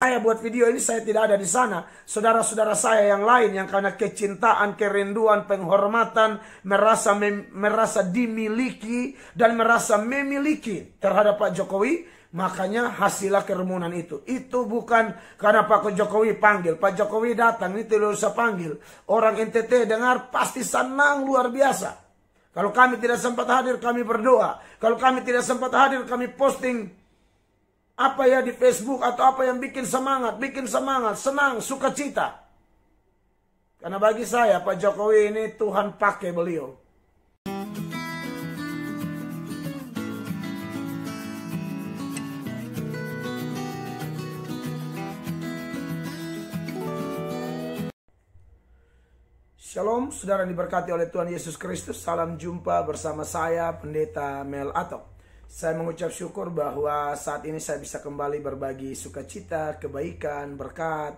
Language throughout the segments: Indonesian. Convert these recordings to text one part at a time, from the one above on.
saya buat video ini saya tidak ada di sana. Saudara-saudara saya yang lain yang karena kecintaan, kerinduan, penghormatan, merasa dimiliki dan merasa memiliki terhadap Pak Jokowi, makanya hasilnya kerumunan itu. Itu bukan karena Pak Jokowi panggil. Pak Jokowi datang, ini tidak usah panggil. Orang NTT dengar pasti senang luar biasa. Kalau kami tidak sempat hadir, kami berdoa. Kalau kami tidak sempat hadir, kami posting apa ya di Facebook atau apa yang bikin semangat, senang, sukacita. Karena bagi saya Pak Jokowi ini Tuhan pakai beliau. Shalom, saudara diberkati oleh Tuhan Yesus Kristus. Salam jumpa bersama saya, Pendeta Mel Atok. Saya mengucap syukur bahwa saat ini saya bisa kembali berbagi sukacita, kebaikan, berkat,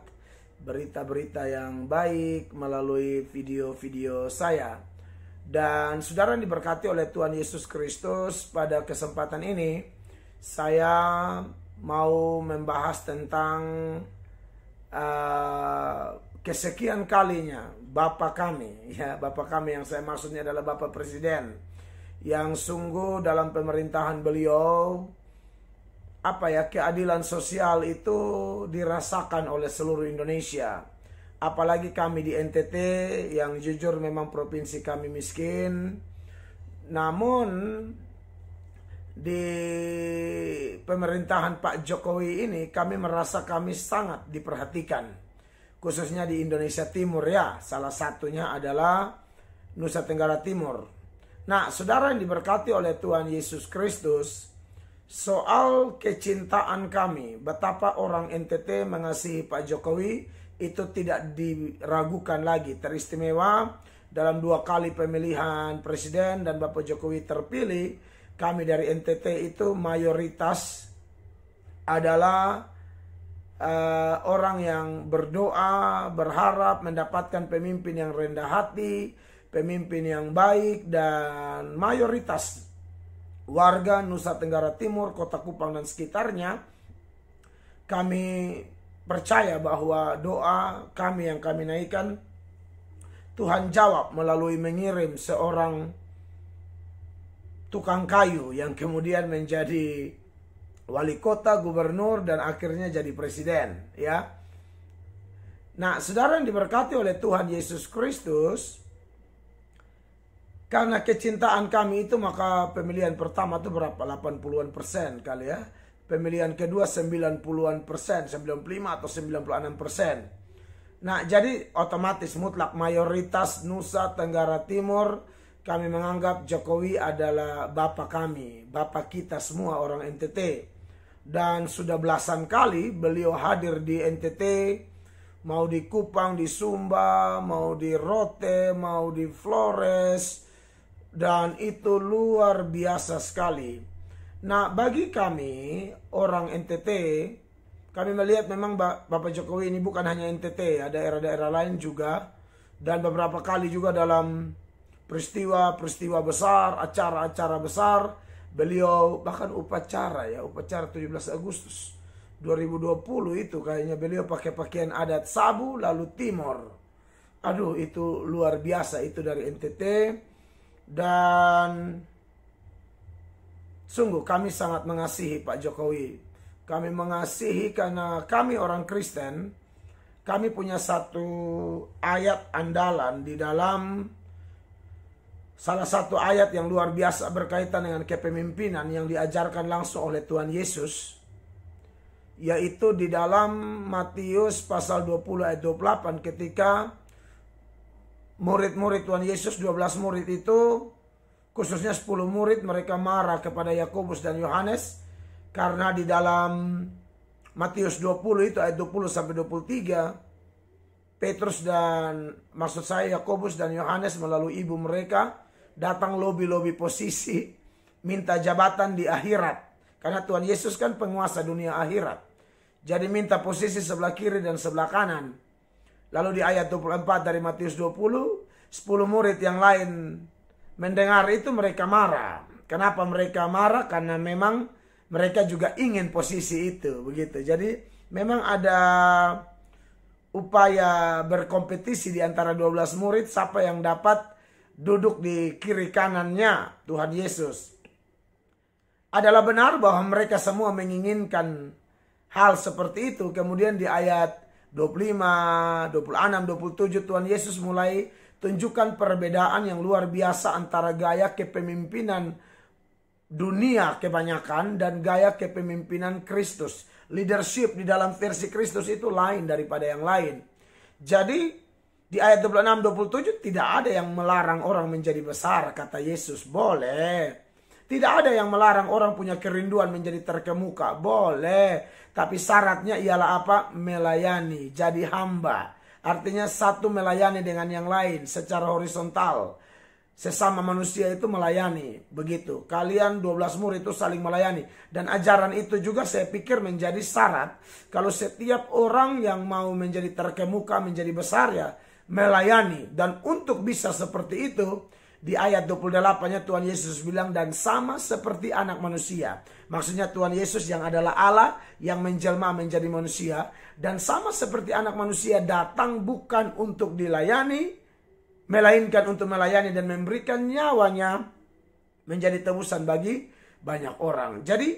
berita-berita yang baik melalui video-video saya. Dan saudara diberkati oleh Tuhan Yesus Kristus, pada kesempatan ini saya mau membahas tentang kesekian kalinya Bapa kami, ya, Bapa kami yang saya maksudnya adalah Bapak Presiden, yang sungguh dalam pemerintahan beliau keadilan sosial itu dirasakan oleh seluruh Indonesia. Apalagi kami di NTT yang jujur memang provinsi kami miskin, namun di pemerintahan Pak Jokowi ini kami merasa kami sangat diperhatikan, khususnya di Indonesia Timur, ya. Salah satunya adalah Nusa Tenggara Timur. Nah, saudara yang diberkati oleh Tuhan Yesus Kristus, soal kecintaan kami, betapa orang NTT mengasihi Pak Jokowi, itu tidak diragukan lagi. Teristimewa dalam 2 kali pemilihan presiden dan Bapak Jokowi terpilih, kami dari NTT itu mayoritas adalah orang yang berdoa, berharap mendapatkan pemimpin yang rendah hati, pemimpin yang baik, dan mayoritas warga Nusa Tenggara Timur, Kota Kupang dan sekitarnya, kami percaya bahwa doa kami yang kami naikkan, Tuhan jawab melalui mengirim seorang tukang kayu yang kemudian menjadi wali kota, gubernur, dan akhirnya jadi presiden, ya. Nah, saudara yang diberkati oleh Tuhan Yesus Kristus, karena kecintaan kami itu, maka pemilihan pertama itu berapa? 80-an% kali, ya. Pemilihan kedua 90-an%, 95 atau 96%. Nah, jadi otomatis mutlak mayoritas Nusa Tenggara Timur kami menganggap Jokowi adalah Bapak kami, Bapak kita semua orang NTT. Dan sudah belasan kali beliau hadir di NTT, mau di Kupang, di Sumba, mau di Rote, mau di Flores, dan itu luar biasa sekali. Nah, bagi kami orang NTT, kami melihat memang Bapak Jokowi ini bukan hanya NTT, ada daerah-daerah lain juga, dan beberapa kali juga dalam peristiwa-peristiwa besar, acara-acara besar, beliau bahkan upacara 17 Agustus 2020 itu kayaknya beliau pakai pakaian adat Sabu lalu Timor. Aduh, itu luar biasa itu dari NTT. Dan sungguh kami sangat mengasihi Pak Jokowi. Kami mengasihi karena kami orang Kristen. Kami punya satu ayat andalan di dalam salah satu ayat yang luar biasa berkaitan dengan kepemimpinan yang diajarkan langsung oleh Tuhan Yesus, yaitu di dalam Matius pasal 20 ayat 28, ketika murid-murid Tuhan Yesus, 12 murid itu, khususnya 10 murid, mereka marah kepada Yakobus dan Yohanes, karena di dalam Matius 20 itu ayat 20 sampai 23, Petrus dan maksud saya Yakobus dan Yohanes melalui ibu mereka datang lobi-lobi posisi, minta jabatan di akhirat. Karena Tuhan Yesus kan penguasa dunia akhirat. Jadi minta posisi sebelah kiri dan sebelah kanan. Lalu di ayat 24 dari Matius 20, 10 murid yang lain mendengar itu, mereka marah. Kenapa mereka marah? Karena memang mereka juga ingin posisi itu, begitu. Jadi memang ada upaya berkompetisi di antara 12 murid siapa yang dapat duduk di kiri kanannya Tuhan Yesus. Adalah benar bahwa mereka semua menginginkan hal seperti itu. Kemudian di ayat 25, 26, 27 Tuhan Yesus mulai tunjukkan perbedaan yang luar biasa antara gaya kepemimpinan dunia kebanyakan dan gaya kepemimpinan Kristus. Leadership di dalam versi Kristus itu lain daripada yang lain. Jadi di ayat 26-27 tidak ada yang melarang orang menjadi besar, kata Yesus. Boleh. Tidak ada yang melarang orang punya kerinduan menjadi terkemuka. Boleh. Tapi syaratnya ialah apa? Melayani. Jadi hamba. Artinya satu melayani dengan yang lain secara horizontal. Sesama manusia itu melayani. Begitu. Kalian 12 murid itu saling melayani. Dan ajaran itu juga saya pikir menjadi syarat. Kalau setiap orang yang mau menjadi terkemuka, menjadi besar ya melayani. Dan untuk bisa seperti itu, di ayat 28-nya Tuhan Yesus bilang, dan sama seperti anak manusia. Maksudnya Tuhan Yesus yang adalah Allah yang menjelma menjadi manusia. Dan sama seperti anak manusia datang bukan untuk dilayani, melainkan untuk melayani dan memberikan nyawanya menjadi tebusan bagi banyak orang. Jadi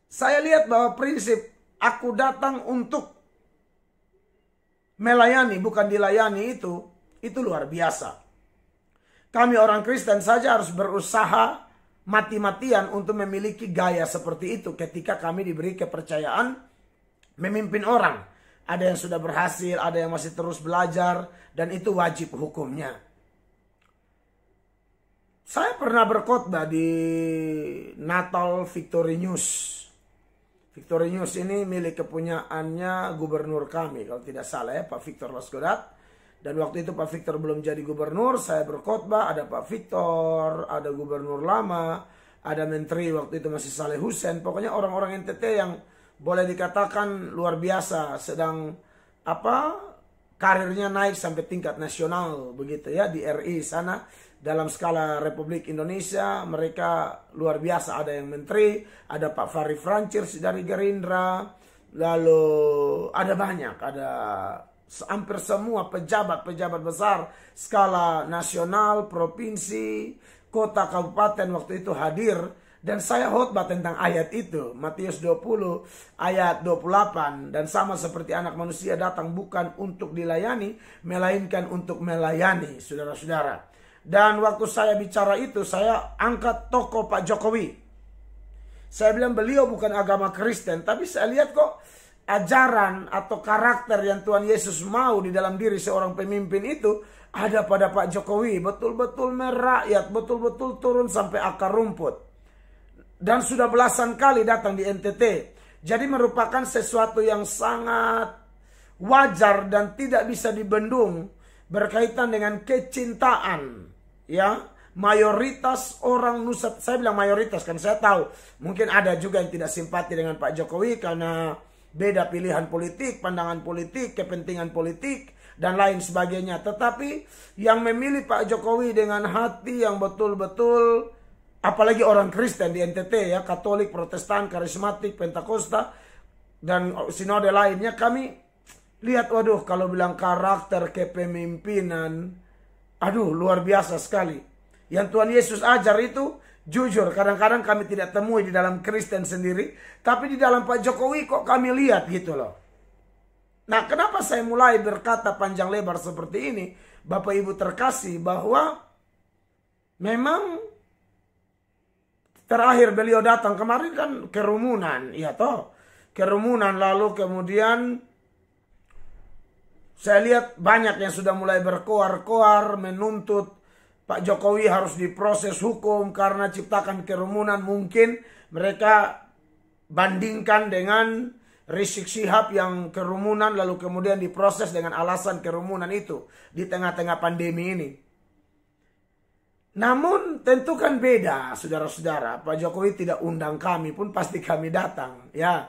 saya lihat bahwa prinsip aku datang untuk melayani bukan dilayani itu luar biasa. Kami orang Kristen saja harus berusaha mati-matian untuk memiliki gaya seperti itu ketika kami diberi kepercayaan memimpin orang. Ada yang sudah berhasil, ada yang masih terus belajar, dan itu wajib hukumnya. Saya pernah berkhotbah di Natal Victory News. Victory News ini milik kepunyaannya gubernur kami, kalau tidak salah ya, Pak Victor Lasgodat. Dan waktu itu Pak Victor belum jadi gubernur, saya berkhotbah, ada Pak Victor, ada gubernur lama, ada menteri waktu itu masih Saleh Hussein. Pokoknya orang-orang NTT yang boleh dikatakan luar biasa, sedang karirnya naik sampai tingkat nasional begitu ya di RI sana. Dalam skala Republik Indonesia mereka luar biasa, ada yang menteri, ada Pak Fahri Francis dari Gerindra, lalu ada banyak, ada hampir semua pejabat-pejabat besar skala nasional, provinsi, kota, kabupaten waktu itu hadir. Dan saya khotbah tentang ayat itu, Matius 20 ayat 28. Dan sama seperti anak manusia datang bukan untuk dilayani, melainkan untuk melayani, saudara-saudara. Dan waktu saya bicara itu, saya angkat tokoh Pak Jokowi. Saya bilang beliau bukan agama Kristen, tapi saya lihat kok ajaran atau karakter yang Tuhan Yesus mau di dalam diri seorang pemimpin itu ada pada Pak Jokowi. Betul-betul merakyat, betul-betul turun sampai akar rumput. Dan sudah belasan kali datang di NTT. Jadi merupakan sesuatu yang sangat wajar dan tidak bisa dibendung berkaitan dengan kecintaan. Ya, mayoritas orang Nusa, saya bilang mayoritas kan saya tahu mungkin ada juga yang tidak simpati dengan Pak Jokowi karena beda pilihan politik, pandangan politik, kepentingan politik, dan lain sebagainya. Tetapi yang memilih Pak Jokowi dengan hati yang betul-betul, apalagi orang Kristen di NTT ya, Katolik, Protestan, Karismatik, Pentakosta, dan sinode lainnya, kami lihat, waduh, kalau bilang karakter kepemimpinan, aduh, luar biasa sekali. Yang Tuhan Yesus ajar itu, jujur, kadang-kadang kami tidak temui di dalam Kristen sendiri, tapi di dalam Pak Jokowi kok kami lihat gitu loh. Nah, kenapa saya mulai berkata panjang lebar seperti ini, Bapak Ibu terkasih, bahwa memang terakhir beliau datang kemarin kan kerumunan, ya toh, kerumunan, lalu kemudian saya lihat banyak yang sudah mulai berkoar-koar menuntut Pak Jokowi harus diproses hukum karena ciptakan kerumunan. Mungkin mereka bandingkan dengan Rizik Syihab yang kerumunan lalu kemudian diproses dengan alasan kerumunan itu di tengah-tengah pandemi ini. Namun tentu kan beda, saudara-saudara. Pak Jokowi tidak undang kami pun pasti kami datang, ya.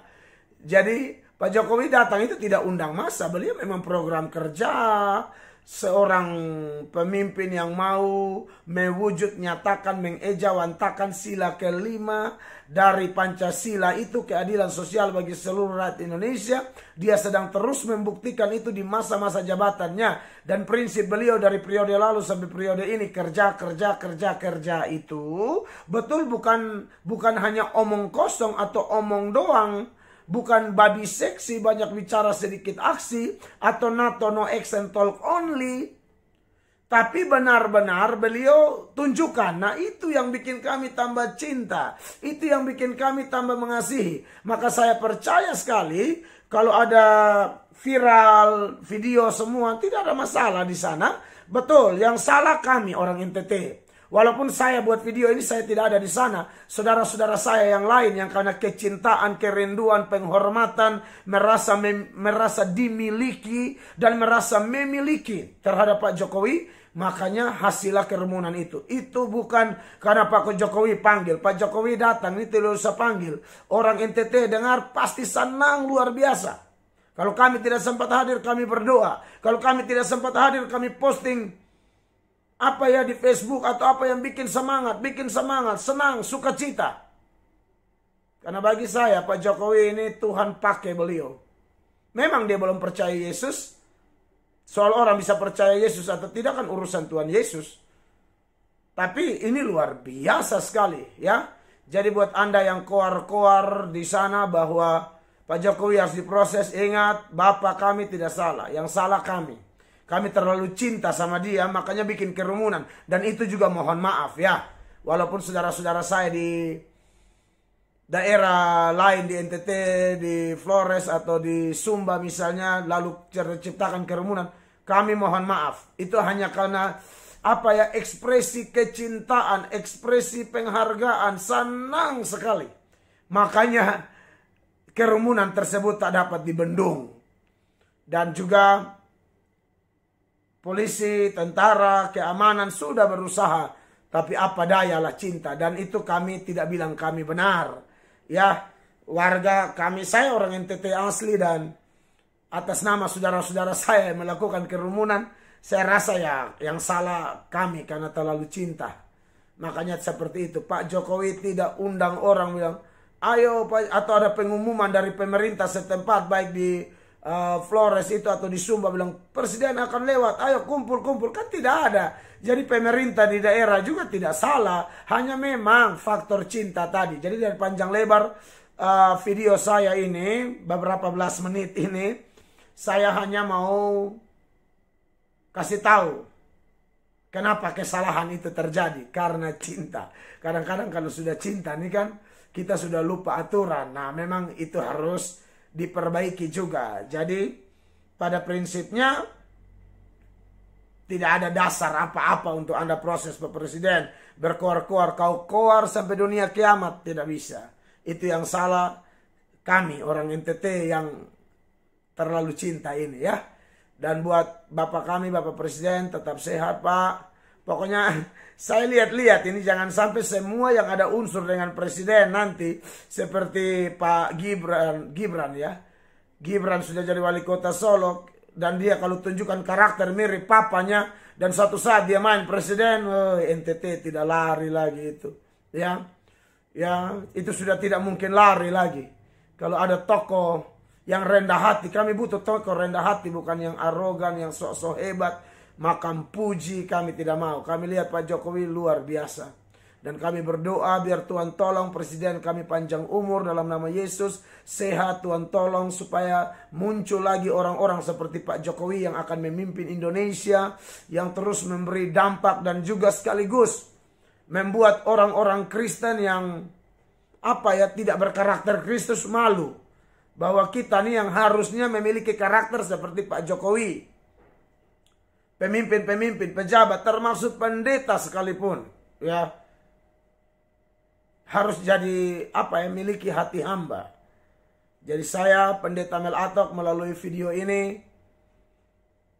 Jadi Pak Jokowi datang itu tidak undang massa, beliau memang program kerja seorang pemimpin yang mau mewujud nyatakan mengejawantakan sila kelima dari Pancasila itu keadilan sosial bagi seluruh rakyat Indonesia. Dia sedang terus membuktikan itu di masa-masa jabatannya, dan prinsip beliau dari periode lalu sampai periode ini kerja itu betul, bukan hanya omong kosong atau omong doang. Bukan babi seksi banyak bicara sedikit aksi atau NATO no action talk only. Tapi benar-benar beliau tunjukkan. Nah, itu yang bikin kami tambah cinta. Itu yang bikin kami tambah mengasihi. Maka saya percaya sekali kalau ada viral video semua tidak ada masalah di sana. Betul, yang salah kami orang NTT. Walaupun saya buat video ini saya tidak ada di sana, saudara-saudara saya yang lain yang karena kecintaan, kerinduan, penghormatan, merasa dimiliki dan merasa memiliki terhadap Pak Jokowi, makanya hasilnya kerumunan itu. Itu bukan karena Pak Jokowi panggil, Pak Jokowi datang, ini tidak usah panggil. Orang NTT dengar pasti senang luar biasa. Kalau kami tidak sempat hadir, kami berdoa. Kalau kami tidak sempat hadir, kami posting apa ya di Facebook atau apa yang bikin semangat, senang, sukacita. Karena bagi saya Pak Jokowi ini Tuhan pakai beliau. Memang dia belum percaya Yesus. Soal orang bisa percaya Yesus atau tidak kan urusan Tuhan Yesus. Tapi ini luar biasa sekali ya. Jadi buat Anda yang koar-koar di sana bahwa Pak Jokowi harus diproses, ingat Bapak kami tidak salah, yang salah kami. Kami terlalu cinta sama dia, makanya bikin kerumunan. Dan itu juga mohon maaf ya. Walaupun saudara-saudara saya di daerah lain, di NTT, di Flores atau di Sumba misalnya, lalu terciptakan kerumunan, kami mohon maaf. Itu hanya karena ekspresi kecintaan, ekspresi penghargaan, senang sekali. Makanya kerumunan tersebut tak dapat dibendung. Dan juga polisi, tentara, keamanan sudah berusaha. Tapi apa dayalah cinta. Dan itu kami tidak bilang kami benar. Ya, warga kami, saya orang NTT asli dan atas nama saudara-saudara saya yang melakukan kerumunan, saya rasa ya yang salah kami karena terlalu cinta. Makanya seperti itu. Pak Jokowi tidak undang orang bilang, ayo Pak, atau ada pengumuman dari pemerintah setempat baik di Flores itu atau di Sumba bilang presiden akan lewat, ayo kumpul-kumpul, kan tidak ada. Jadi pemerintah di daerah juga tidak salah, hanya memang faktor cinta tadi. Jadi dari panjang lebar video saya ini beberapa belas menit ini, saya hanya mau kasih tahu kenapa kesalahan itu terjadi, karena cinta. Kadang-kadang kalau sudah cinta nih kan kita sudah lupa aturan. Nah, memang itu harus diperbaiki juga. Jadi pada prinsipnya tidak ada dasar apa-apa untuk Anda proses Pak Presiden. Berkoar-koar, kau koar sampai dunia kiamat, tidak bisa. Itu yang salah kami orang NTT yang terlalu cinta ini ya. Dan buat Bapak kami, Bapak Presiden, tetap sehat Pak. Pokoknya saya lihat-lihat ini jangan sampai semua yang ada unsur dengan presiden nanti seperti Pak Gibran ya. Gibran sudah jadi wali kota Solo dan dia kalau tunjukkan karakter mirip papanya dan suatu saat dia main presiden, NTT tidak lari lagi itu. Ya. Ya, itu sudah tidak mungkin lari lagi. Kalau ada tokoh yang rendah hati, kami butuh tokoh rendah hati bukan yang arogan, yang sok-sok hebat. Makan puji kami tidak mau. Kami lihat Pak Jokowi luar biasa. Dan kami berdoa biar Tuhan tolong presiden kami panjang umur dalam nama Yesus. Sehat, Tuhan tolong supaya muncul lagi orang-orang seperti Pak Jokowi yang akan memimpin Indonesia. Yang terus memberi dampak dan juga sekaligus membuat orang-orang Kristen yang tidak berkarakter Kristus malu. Bahwa kita nih yang harusnya memiliki karakter seperti Pak Jokowi. Pemimpin-pemimpin, pejabat, termasuk pendeta sekalipun, ya harus jadi miliki hati hamba. Jadi saya, Pendeta Mel Atok, melalui video ini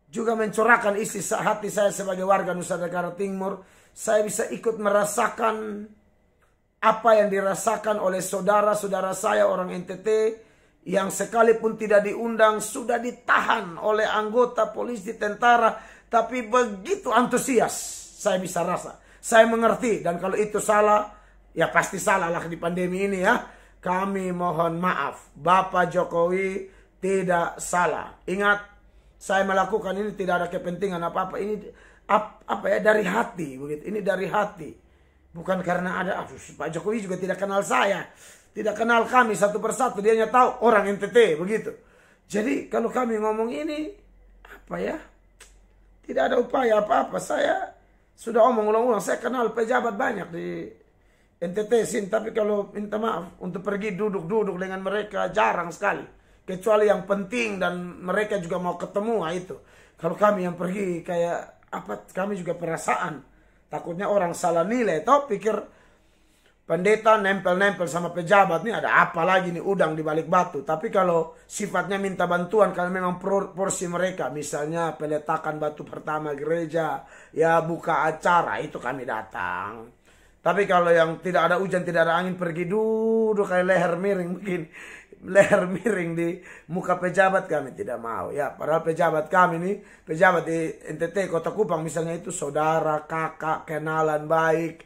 juga mencurahkan isi hati saya sebagai warga Nusa Tenggara Timur. Saya bisa ikut merasakan apa yang dirasakan oleh saudara-saudara saya orang NTT yang sekalipun tidak diundang sudah ditahan oleh anggota polisi, tentara, tapi begitu antusias. Saya bisa rasa, saya mengerti, dan kalau itu salah, ya pasti salah lah di pandemi ini ya. Kami mohon maaf, Bapak Jokowi tidak salah. Ingat, saya melakukan ini tidak ada kepentingan apa-apa. Ini apa ya, dari hati begitu. Ini dari hati. Bukan karena ada Pak Jokowi juga tidak kenal saya. Tidak kenal kami satu persatu, dia hanya tahu orang NTT begitu. Jadi kalau kami ngomong ini apa ya? Tidak ada upaya apa-apa. Saya sudah omong ulang-ulang, saya kenal pejabat banyak di NTT sini, tapi kalau minta maaf untuk pergi duduk-duduk dengan mereka jarang sekali. Kecuali yang penting dan mereka juga mau ketemu, itu. Kalau kami yang pergi kayak apa, kami juga perasaan takutnya orang salah nilai, toh pikir pendeta nempel-nempel sama pejabat, nih ada apa lagi nih, udang di balik batu. Tapi kalau sifatnya minta bantuan, kalau memang porsi mereka, misalnya peletakan batu pertama gereja, ya buka acara, itu kami datang. Tapi kalau yang tidak ada hujan, tidak ada angin, pergi duduk kayak leher miring, mungkin leher miring di muka pejabat, kami tidak mau. Ya, padahal pejabat kami nih, pejabat di NTT Kota Kupang misalnya, itu saudara, kakak, kenalan baik,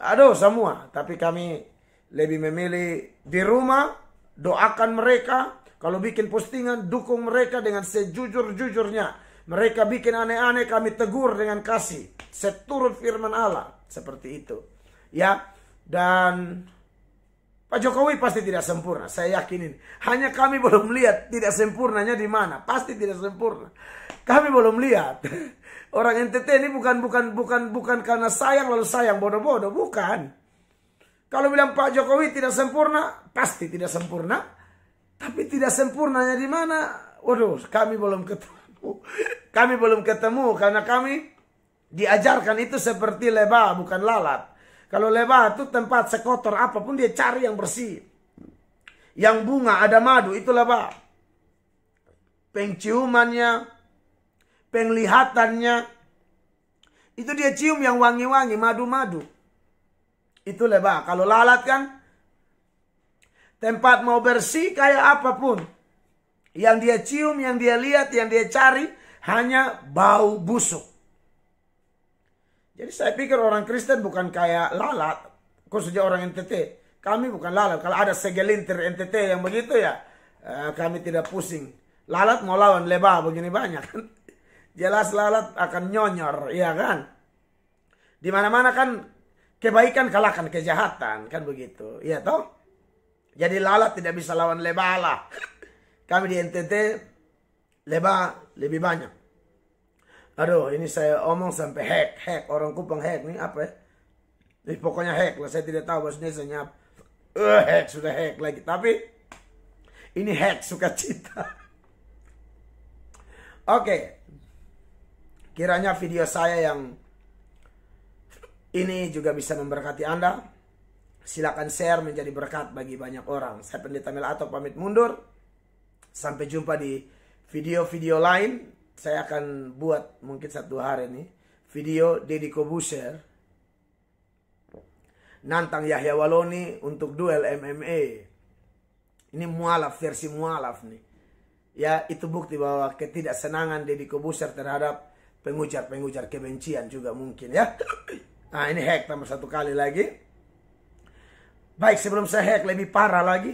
aduh semua. Tapi kami lebih memilih di rumah, doakan mereka. Kalau bikin postingan, dukung mereka dengan sejujur-jujurnya. Mereka bikin aneh-aneh, kami tegur dengan kasih, seturut firman Allah, seperti itu. Ya, dan Pak Jokowi pasti tidak sempurna, saya yakinin. Hanya kami belum lihat tidak sempurnanya di mana. Pasti tidak sempurna. Kami belum lihat. Orang NTT ini bukan karena sayang lalu sayang bodoh-bodoh, bukan. Kalau bilang Pak Jokowi tidak sempurna, pasti tidak sempurna. Tapi tidak sempurnanya di mana? Waduh, kami belum ketemu. Kami belum ketemu karena kami diajarkan itu seperti lebah, bukan lalat. Kalau lebah itu tempat sekotor apapun dia cari yang bersih. Yang bunga ada madu, itu lebah. Penciumannya, penglihatannya, itu dia cium yang wangi-wangi, madu-madu. Itu lebah. Kalau lalat kan, tempat mau bersih kayak apapun. Yang dia cium, yang dia lihat, yang dia cari, hanya bau busuk. Jadi saya pikir orang Kristen bukan kayak lalat, khususnya orang NTT. Kami bukan lalat. Kalau ada segelintir NTT yang begitu ya, kami tidak pusing. Lalat mau lawan lebah begini banyak. Jelas lalat akan nyonyor, ya kan? Di mana-mana kan kebaikan kalahkan kejahatan, kan begitu. Iya toh? Jadi lalat tidak bisa lawan lebah lah. Kami di NTT lebah lebih banyak. Aduh, ini saya omong sampai hack. Orang Kupang hack nih apa ya? Ini pokoknya hack lah, saya tidak tahu bahasa Indonesia apa. Hack, sudah hack lagi. Tapi ini hack sukacita. Oke. Kiranya video saya yang ini juga bisa memberkati Anda. Silakan share menjadi berkat bagi banyak orang. Saya Pendeta Melato pamit mundur. Sampai jumpa di video-video lain. Saya akan buat mungkin satu hari nih video Deddy Corbuzier nantang Yahya Waloni untuk duel MMA. Ini mualaf, versi mualaf nih. Ya, itu bukti bahwa ketidaksenangan Deddy Corbuzier terhadap pengujar-pengujar kebencian juga mungkin ya. Nah, ini hack tambah satu kali lagi. Baik, sebelum saya hack lebih parah lagi.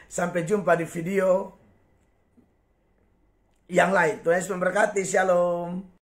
Sampai jumpa di video yang lain. Tuhan Yesus memberkati. Shalom.